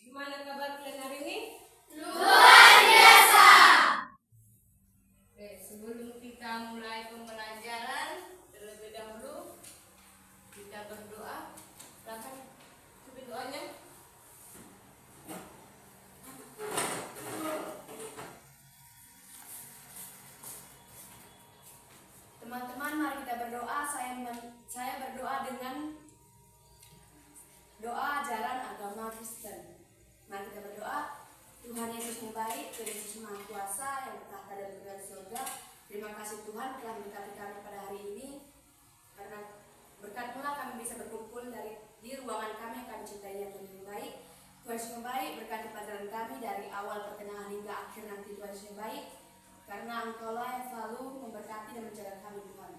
Gimana kabar kalian hari ini? Luar biasa. Oke, sebelum kita mulai pembelajaran, terlebih dahulu kita berdoa. Silakan tutup doanya. Teman-teman, mari kita berdoa. Saya berdoa dengan doa ajaran agama Kristen. Mari kita berdoa. Tuhan Yesus yang baik, Tuhan Yesus Maha Kuasa yang bertahta dan berada di surga. Terima kasih Tuhan telah memberkati kami pada hari ini. Karena berkat-Mu lah kami bisa berkumpul di ruangan kami yang kami cintai yang Tuhan yang baik. Tuhan Yesus yang baik, berkati pelajaran kami dari awal pertengahan hingga akhir nanti Tuhan Yesus yang baik. Karena Engkau-Lah yang selalu memberkati dan menjaga kami Tuhan.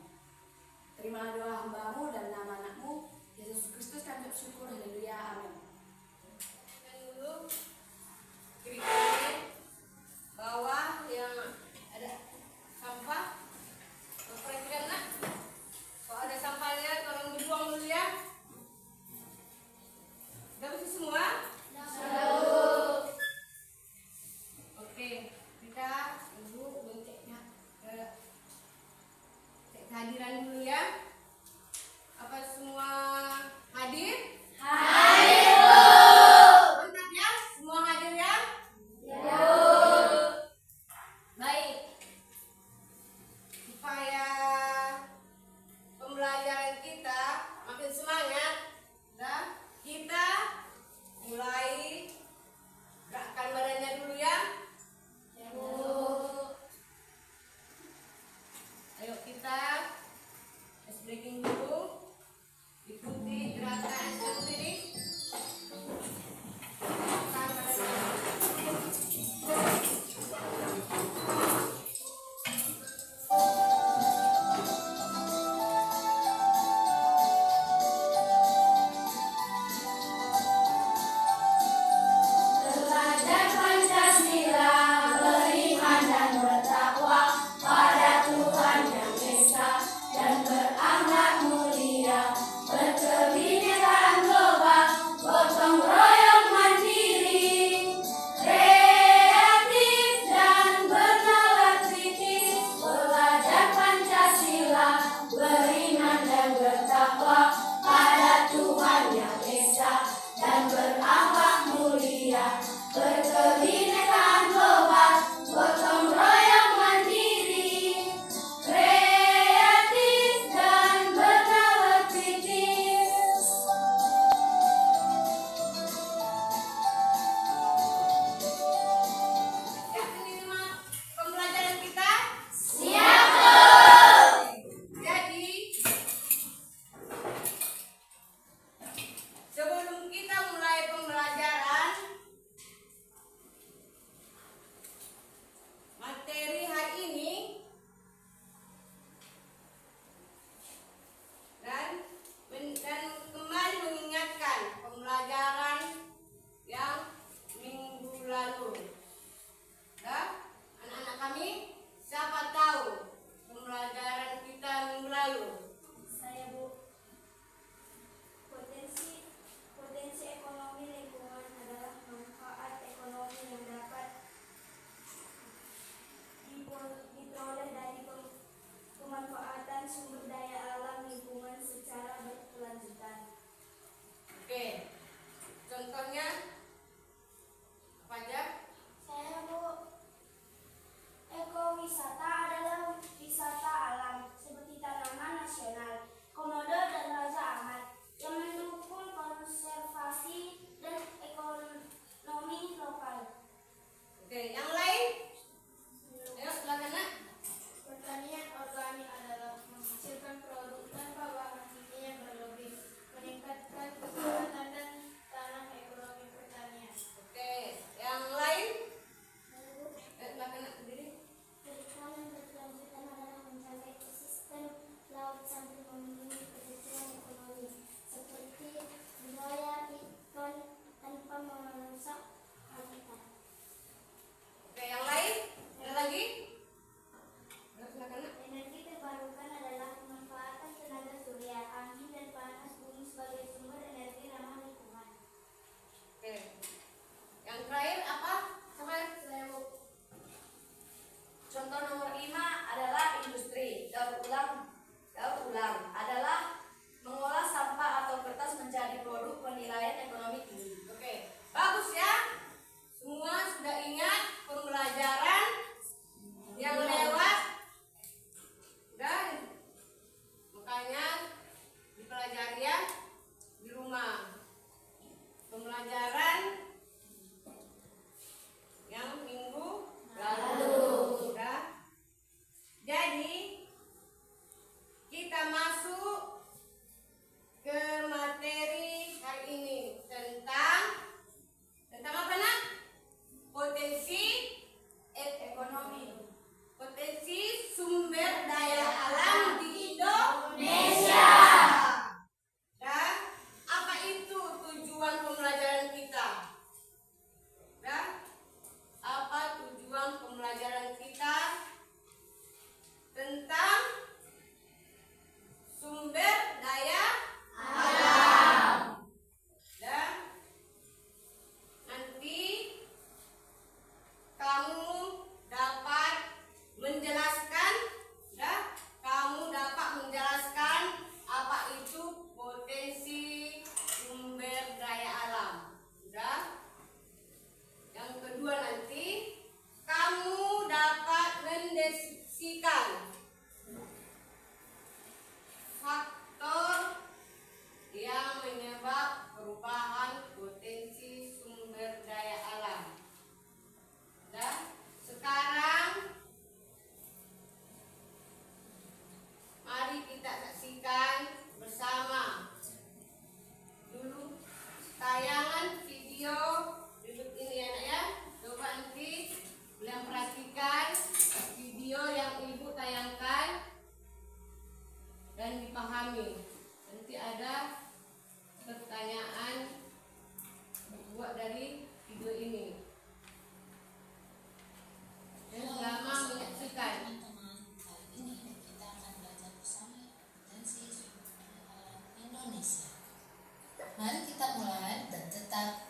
Terimalah doa hamba-Mu dan nama anak-Mu Yesus Kristus kami bersyukur. Haleluya. Amin. Dan dulu kiri-kiri bawah yang ada sampah, perhatikan nak. Kalau ada sampahnya tolong dibuang dulu ya. Sudah bersih semua? Oke, kita ibu cek kehadiran dulu ya. Apa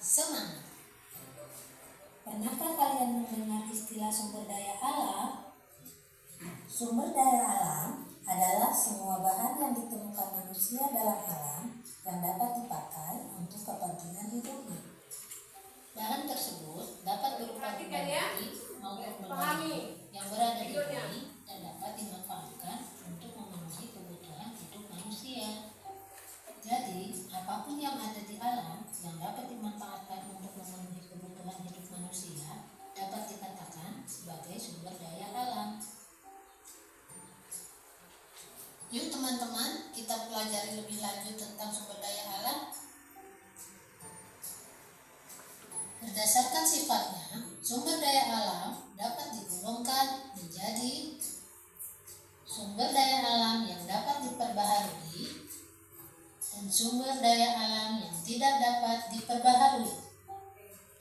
semangat. Pernahkah kalian mendengar istilah sumber daya alam? Sumber daya alam adalah semua bahan yang ditemukan manusia dalam alam yang dapat dipakai untuk kepentingan hidupnya. Bahan tersebut dapat berupa benda mati maupun benda hidup yang berada di bumi dan dapat dimanfaatkan untuk memenuhi kebutuhan hidup manusia. Jadi, apapun yang ada di alam yang dapat dimanfaatkan untuk memenuhi kebutuhan hidup manusia dapat dikatakan sebagai sumber daya alam. Yuk teman-teman, kita pelajari lebih lanjut tentang sumber daya alam. Berdasarkan sifatnya, sumber daya alam dapat digolongkan menjadi sumber daya alam yang dapat diperbaharui dan sumber daya alam yang tidak dapat diperbaharui.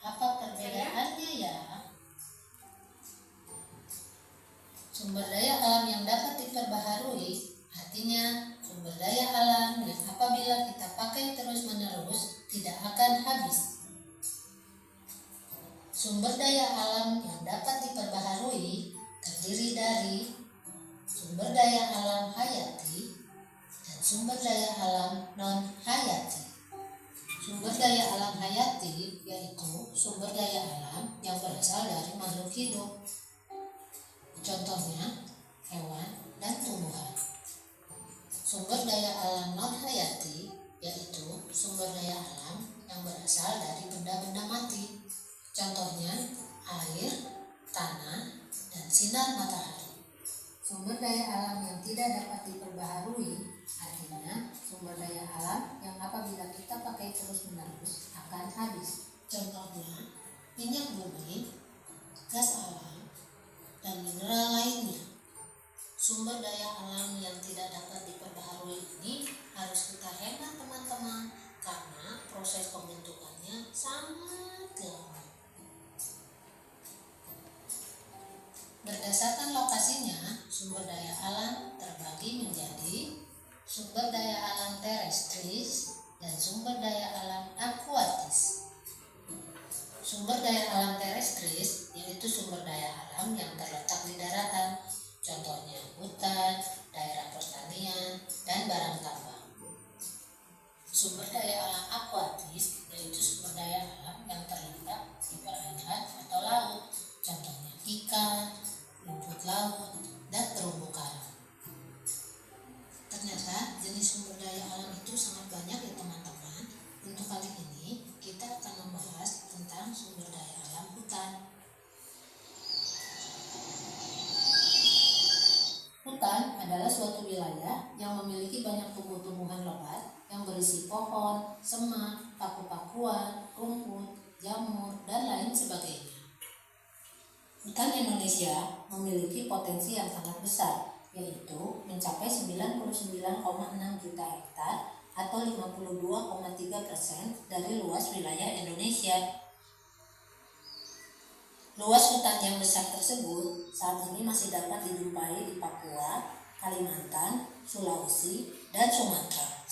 Apa perbedaannya ya? Sumber daya alam yang dapat diperbaharui artinya sumber daya alam yang apabila kita pakai terus-menerus tidak akan habis. Sumber daya alam yang dapat diperbaharui terdiri dari sumber daya alam hayati dan sumber daya alam non-hayati. Sumber daya alam hayati yaitu sumber daya alam yang berasal dari makhluk hidup. Contohnya, hewan dan tumbuhan. Sumber daya alam non-hayati yaitu sumber daya alam yang berasal dari benda-benda mati. Contohnya, air, tanah, dan sinar matahari. Sumber daya alam yang tidak dapat diperbaharui artinya sumber daya alam yang apabila kita pakai terus-menerus akan habis. Contohnya, minyak bumi, gas alam, dan mineral lainnya. Sumber daya alam yang tidak dapat diperbaharui ini harus kita hemat teman-teman karena proses pembentukannya sangat lama. Berdasarkan lokasinya, sumber daya alam terbagi menjadi sumber daya alam terestris dan sumber daya alam akuatis. Sumber daya alam terestris yaitu sumber daya alam yang terletak di daratan, contohnya hutan, daerah pertanian, dan barang tambang. Sumber daya alam akuatis yaitu sumber daya alam yang terletak di perairan atau laut, contohnya ikan, rumput laut, dan terumbu karang. Ternyata jenis sumber daya alam itu sangat banyak ya teman-teman. Untuk kali ini kita akan membahas tentang sumber daya alam hutan. Hutan adalah suatu wilayah yang memiliki banyak tumbuh-tumbuhan lebat yang berisi pohon, semak, paku-pakuan, rumput, jamur, dan lain sebagainya. Hutan Indonesia memiliki potensi yang sangat besar, yaitu mencapai 99,6 juta hektar atau 52,3% dari luas wilayah Indonesia. Luas hutan yang besar tersebut saat ini masih dapat dijumpai di Papua, Kalimantan, Sulawesi, dan Sumatera.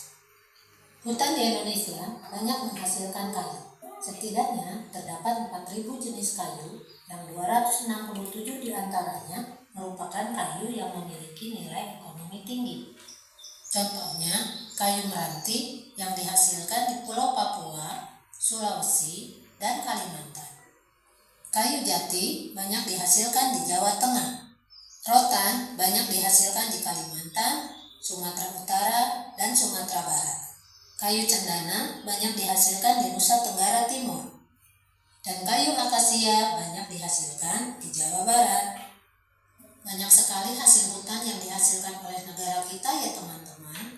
Hutan di Indonesia banyak menghasilkan kayu. Setidaknya terdapat 4.000 jenis kayu yang 267 diantaranya merupakan kayu yang memiliki nilai ekonomi tinggi. Contohnya, kayu meranti yang dihasilkan di Pulau Papua, Sulawesi, dan Kalimantan. Kayu jati banyak dihasilkan di Jawa Tengah. Rotan banyak dihasilkan di Kalimantan, Sumatera Utara, dan Sumatera Barat. Kayu cendana banyak dihasilkan di Nusa Tenggara Timur. Dan kayu akasia banyak dihasilkan di Jawa Barat. Banyak sekali hasil hutan yang dihasilkan oleh negara kita ya teman-teman.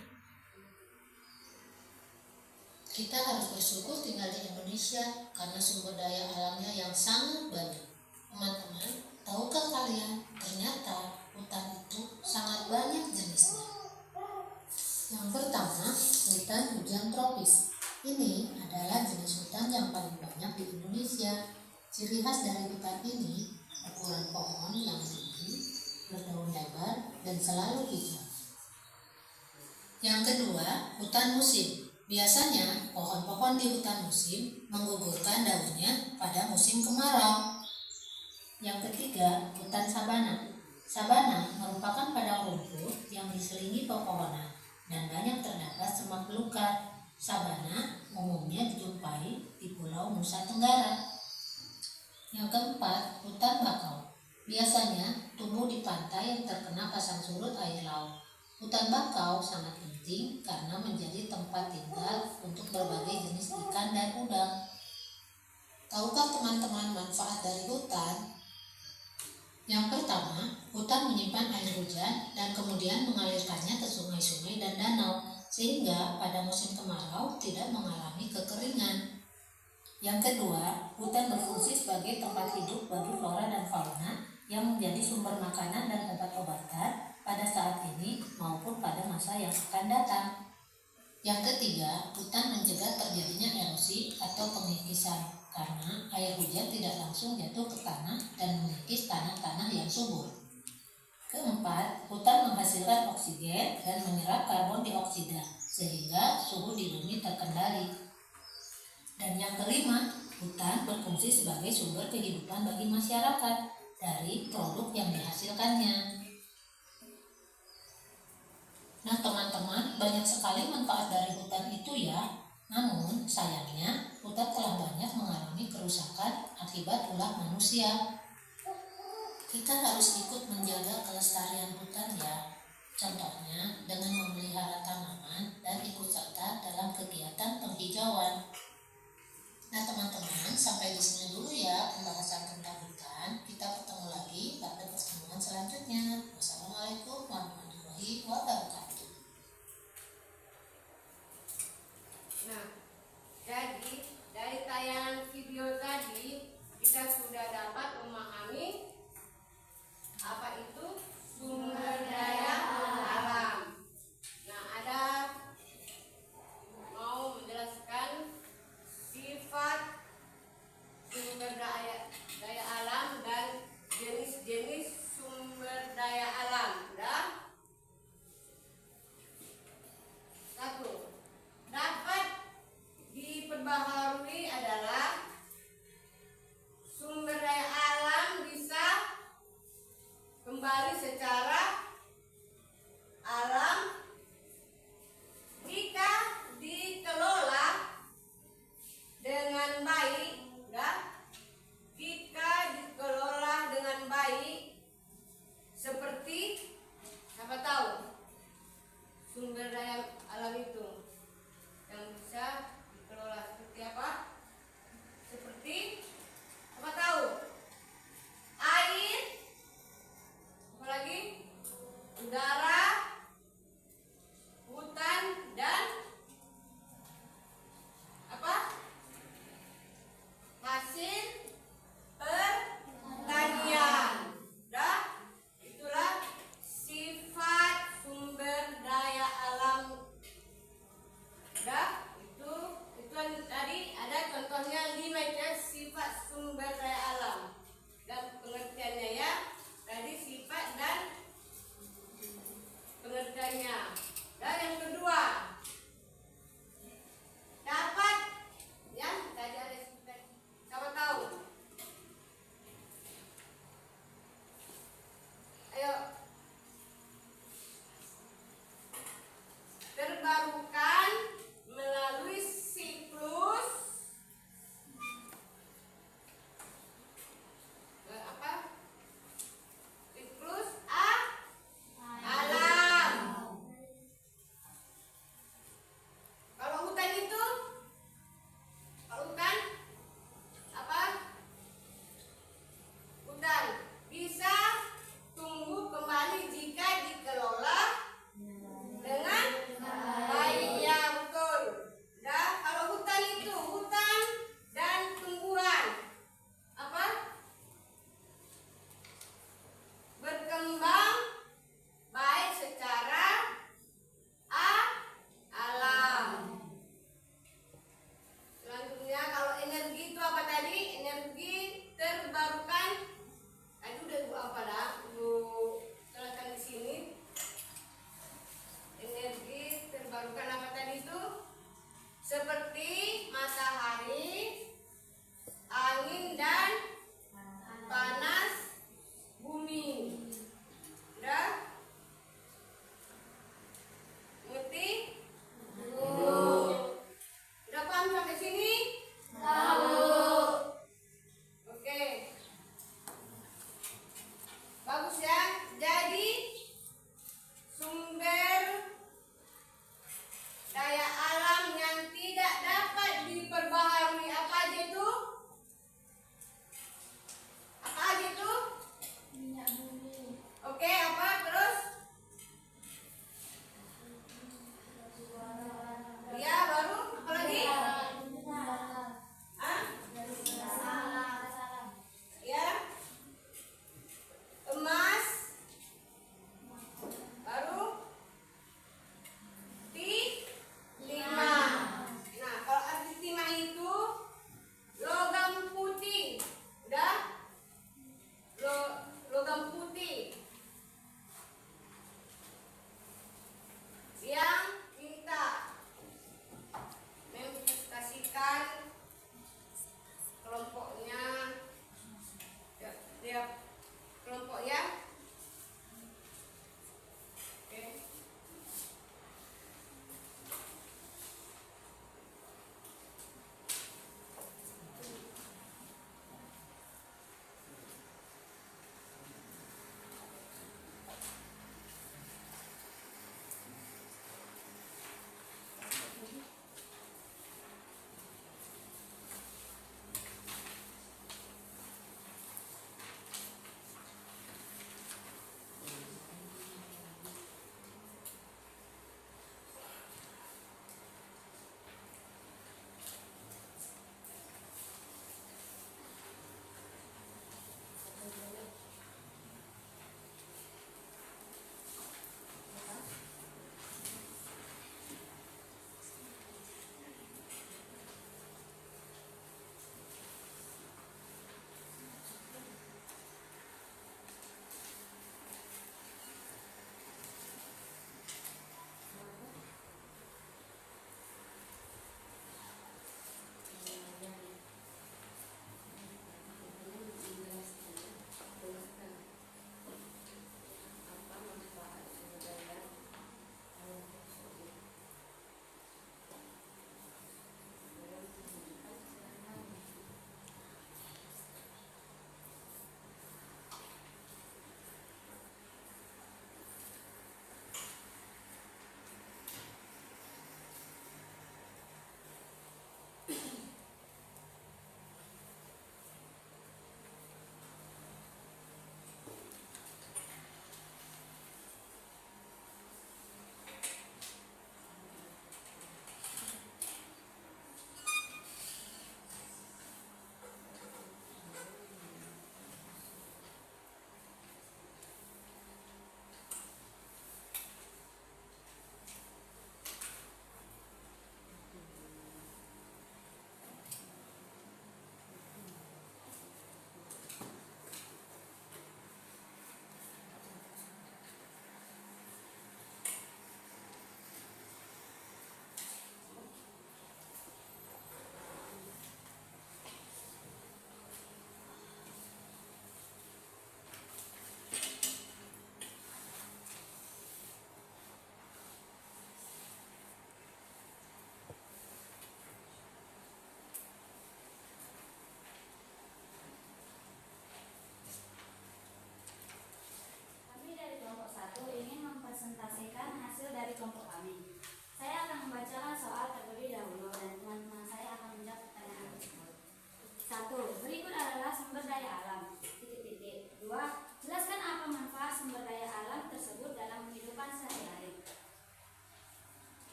Kita harus bersyukur tinggal di Indonesia karena sumber daya alamnya yang sangat banyak. Teman-teman, tahukah kalian ternyata hutan itu sangat banyak jenisnya? Yang pertama, hutan hujan tropis. Ini adalah jenis hutan yang paling banyak di Indonesia. Ciri khas dari hutan ini, ukuran pohon yang tinggi, berdaun lebar, dan selalu hijau. Yang kedua, hutan musim. Biasanya, pohon-pohon di hutan musim menggugurkan daunnya pada musim kemarau. Yang ketiga, hutan sabana. Sabana merupakan padang rumput yang diselimuti pepohonan dan banyak terdapat semak belukar. Sabana umumnya dijumpai di Pulau Nusa Tenggara. Yang keempat, hutan bakau. Biasanya tumbuh di pantai yang terkena pasang surut air laut. Hutan bakau sangat penting karena menjadi tempat tinggal untuk berbagai jenis ikan dan udang. Tahukah teman-teman manfaat dari hutan? Yang pertama, hutan menyimpan air hujan dan kemudian mengalirkannya ke sungai-sungai dan danau, sehingga pada musim kemarau tidak mengalami kekeringan. Yang kedua, hutan berfungsi sebagai tempat hidup bagi flora dan fauna yang menjadi sumber makanan dan obat-obatan pada saat ini maupun pada masa yang akan datang. Yang ketiga, hutan mencegah terjadinya erosi atau pengikisan karena air hujan tidak langsung jatuh ke tanah dan mengikis tanah-tanah yang subur. Keempat, hutan menghasilkan oksigen dan menyerap karbon dioksida sehingga suhu di bumi terkendali. Dan yang kelima, hutan berfungsi sebagai sumber kehidupan bagi masyarakat dari produk yang dihasilkannya. Nah teman-teman, banyak sekali manfaat dari hutan itu ya. Namun sayangnya hutan telah banyak mengalami kerusakan akibat ulah manusia. Kita harus ikut menjaga kelestarian hutan ya. Contohnya dengan memelihara tanaman dan ikut serta dalam kegiatan penghijauan. Nah teman-teman, sampai di sini dulu ya pembahasan tentang hutan. Kita bertemu lagi pada pertemuan selanjutnya. Wassalamualaikum warahmatullahi wabarakatuh. Nah, jadi dari tayangan video tadi kita sudah dapat memahami apa itu sumber daya alam. Nah, ada mau menjelaskan sifat sumber daya alam dan jenis-jenis sumber daya alam. Udah? Satu, dapat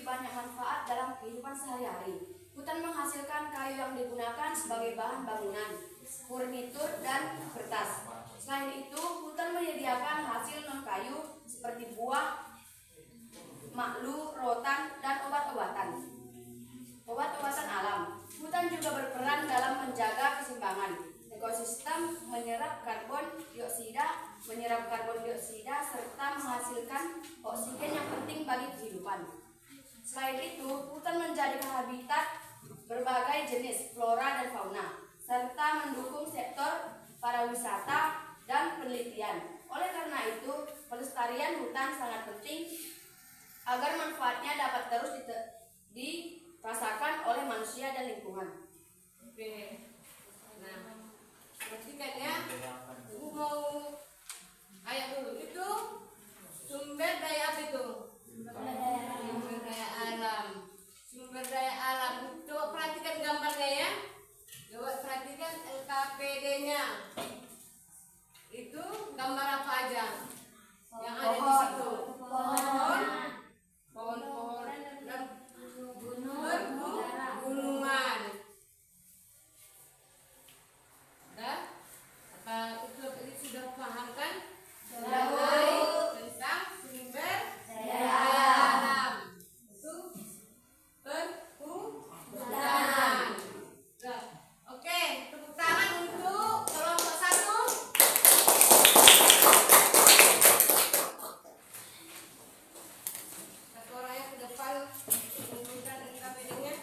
banyak manfaat dalam kehidupan sehari-hari. Hutan menghasilkan kayu yang digunakan sebagai bahan bangunan, furnitur, dan kertas. Selain itu, hutan menyediakan hasil non-kayu seperti buah, maklu, rotan, dan obat-obatan alam. Hutan juga berperan dalam menjaga keseimbangan ekosistem, menyerap karbon dioksida, serta menghasilkan oksigen yang penting bagi kehidupan. Selain itu, hutan menjadi habitat berbagai jenis flora dan fauna, serta mendukung sektor pariwisata dan penelitian. Oleh karena itu, pelestarian hutan sangat penting agar manfaatnya dapat terus dirasakan oleh manusia dan lingkungan. Oke. Nah, perhatikan ya. Ibu mau ayat dulu. Itu sumber daya apa itu? Sumber daya alam. Sumber daya alam. Coba perhatikan gambarnya ya. Coba perhatikan LKPD-nya. Itu gambar apa aja yang ada di situ? Pohon dan gunungan. Dah? Apa itu sudah paham kan? Tentang sumber daya alam. Itu perhutanan. Oke, tepuk tangan untuk kelompok 1. Satu orang yang ke depan menunjukkan LKPD-nya.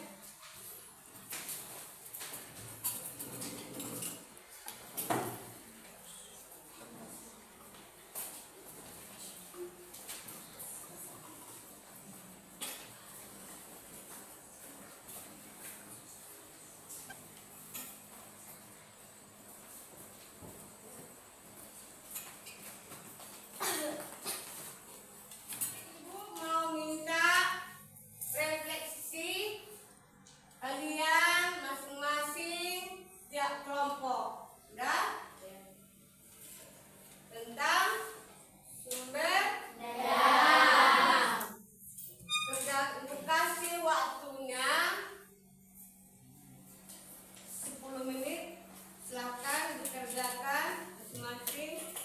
Ibu mau minta refleksi kalian masing-masing tiap kelompok. Udah? Tentang sumber daya alam. Untuk kasih waktunya 10 menit. Silakan dikerjakan masing-masing.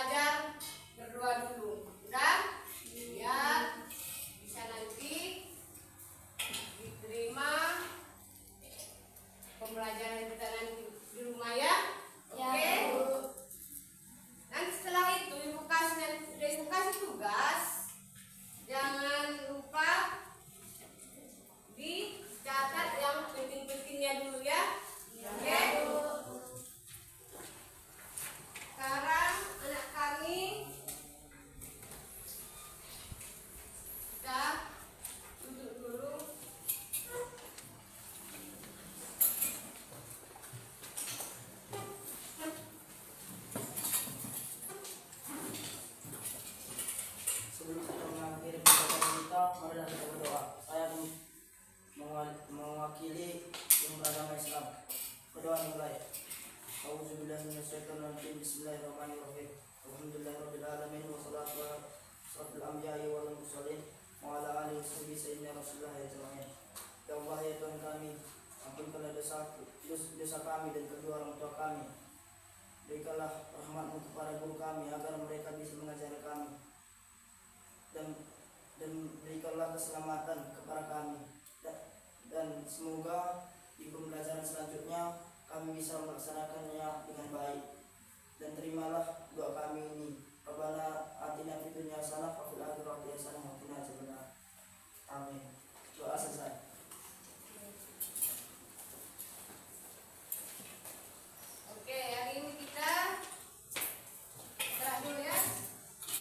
belajar berdoa dulu. Udah? Biar bisa nanti diterima pembelajaran kita nanti di rumah ya. Oke? Nanti setelah itu ibu kasih tugas. Jangan lupa dicatat yang penting-pentingnya dulu ya. Oke? Sekarang anak kami kita duduk dulu. Sebelum kita mengakhiri pembelajaran kita, marilah kita berdoa. Saya mewakili yang beragama Islam. Berdoa dimulai. Auzubillahi minasyaitonir rajim. Bismillahirrahmanirrahim. Alhamdulillahirabbil alamin wassalatu wassalamu ala anbiya'i wal mursalin wa ala alihi washabihi sayyidina Rasulullah ajma'in. Ya Allah, ya Tuhan kami, ampunkanlah dosa kami dan kedua orang tua kami. Berikanlah rahmat-Mu kepada guru kami agar mereka bisa mengajar kami. Dan berikanlah keselamatan kepada kami, dan semoga di pembelajaran selanjutnya kami bisa melaksanakannya dengan baik, dan terimalah doa kami ini.